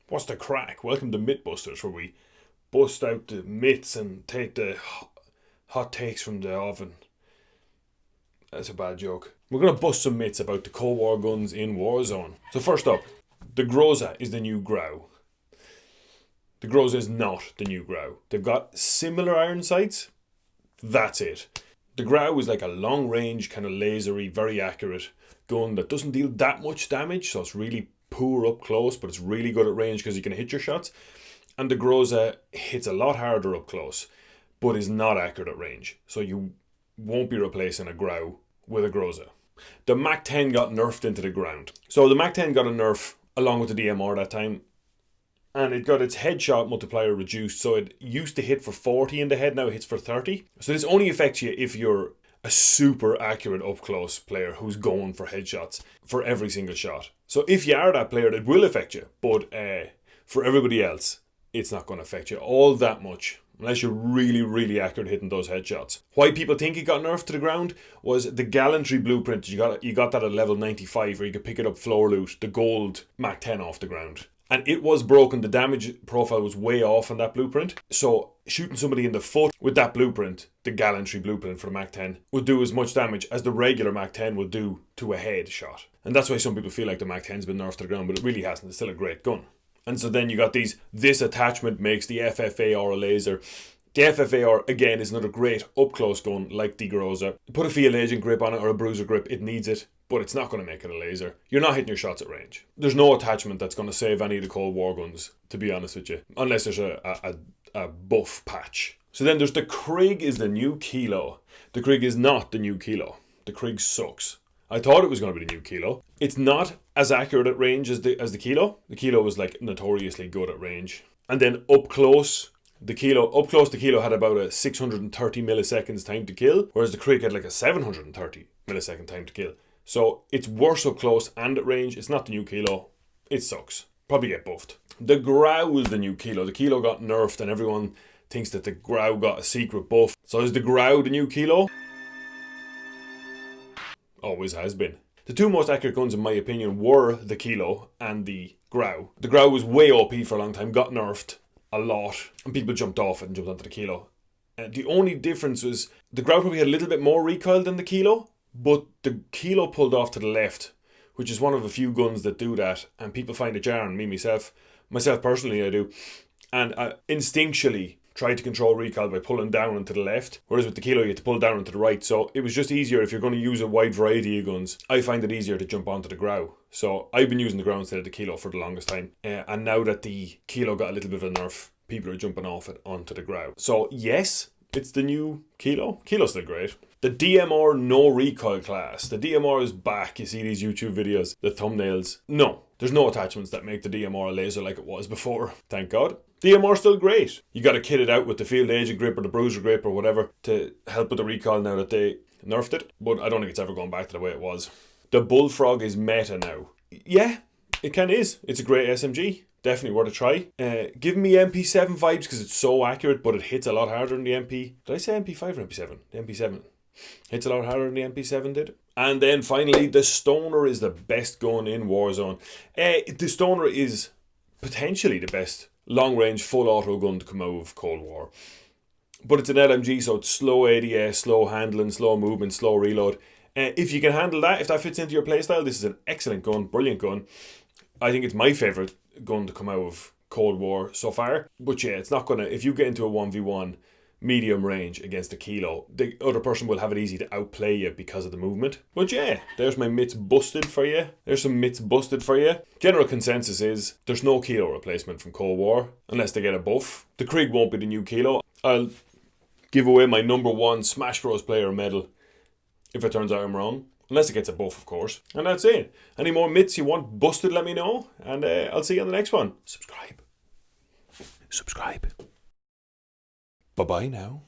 What's the crack? Welcome to Mythbusters, where we bust out the myths and take the hot takes from the oven. That's a bad joke. We're going to bust some myths about the Cold War guns in Warzone. So first up, the Groza is the new Grau. The Groza is not the new Grau. They've got similar iron sights. That's it. The Grau is like a long range, kind of lasery, very accurate gun that doesn't deal that much damage, so it's really poor up close, but it's really good at range because you can hit your shots. And the Groza hits a lot harder up close, but is not accurate at range. So you won't be replacing a Grau with a Groza. The Mac 10 got nerfed into the ground. So the Mac 10 got a nerf along with the DMR that time, and it got its headshot multiplier reduced. So it used to hit for 40 in the head, now it hits for 30. So this only affects you if you're a super accurate up close player who's going for headshots for every single shot. So if you are that player, it will affect you. But for everybody else, it's not going to affect you all that much, unless you're really, really accurate hitting those headshots. Why people think it got nerfed to the ground was the gallantry blueprint. You got that at level 95, where you could pick it up floor loot, the gold Mac 10 off the ground. And it was broken. The damage profile was way off on that blueprint. So shooting somebody in the foot with that blueprint, the gallantry blueprint for the Mac 10, would do as much damage as the regular Mac 10 would do to a head shot. And that's why some people feel like the Mac 10's been nerfed to the ground, but it really hasn't. It's still a great gun. And so then you got this attachment makes the FFAR a laser. The FFAR, again, is another great up-close gun like the Groza. Put a field agent grip on it or a bruiser grip, it needs it, but it's not going to make it a laser. You're not hitting your shots at range. There's no attachment that's going to save any of the Cold War guns, to be honest with you, unless there's a buff patch. So then there's the Krig is the new Kilo. The Krig is not the new Kilo. The Krig sucks. I thought it was going to be the new Kilo. It's not as accurate at range as the Kilo. The Kilo was like notoriously good at range. And then up close, the Kilo had about a 630 milliseconds time to kill, whereas the Krig had like a 730 millisecond time to kill. So it's worse up close and at range. It's not the new Kilo. It sucks. Probably get buffed. The Grau is the new Kilo. The Kilo got nerfed and everyone thinks that the Grau got a secret buff. So is the Grau the new Kilo? Always has been. The two most accurate guns in my opinion were the Kilo and the Grau. The Grau was way OP for a long time, got nerfed a lot, and people jumped off it and jumped onto the Kilo. The only difference was the Grau probably had a little bit more recoil than the Kilo, but the Kilo pulled off to the left, which is one of a few guns that do that, and people find it jarring. Myself personally, I do. And I instinctually tried to control recoil by pulling down and to the left, whereas with the Kilo you had to pull down and to the right. So it was just easier if you're going to use a wide variety of guns. I find it easier to jump onto the Grau. So I've been using the Grau instead of the Kilo for the longest time. And now that the Kilo got a little bit of a nerf, people are jumping off it onto the Grau. So yes, it's the new Kilo. Kilo's still great. The DMR no recoil class. The DMR is back. You see these YouTube videos, the thumbnails. No, there's no attachments that make the DMR a laser like it was before. Thank God. DMR's still great. You got to kit it out with the field agent grip or the bruiser grip or whatever to help with the recoil now that they nerfed it. But I don't think it's ever going back to the way it was. The Bullfrog is meta now. Yeah, it kind of is. It's a great SMG. Definitely worth a try. Give me MP7 vibes because it's so accurate, but it hits a lot harder than the MP. Did I say MP5 or MP7? The MP7 hits a lot harder than the MP7 did. And then finally, the Stoner is the best gun in Warzone. The Stoner is potentially the best long-range full auto gun to come out of Cold War. But it's an LMG, so it's slow ADS, slow handling, slow movement, slow reload. If you can handle that, if that fits into your playstyle, this is an excellent gun, brilliant gun. I think it's my favourite gun to come out of Cold War so far. But yeah, it's not going to... If you get into a 1v1 medium range against a Kilo, the other person will have it easy to outplay you because of the movement. But yeah, there's my myths busted for you. There's some myths busted for you. General consensus is there's no Kilo replacement from Cold War unless they get a buff. The Krig won't be the new Kilo. I'll give away my #1 Smash Bros player medal if it turns out I'm wrong. Unless it gets a buff, of course. And that's it. Any more myths you want busted, let me know. And I'll see you on the next one. Subscribe. Bye-bye now.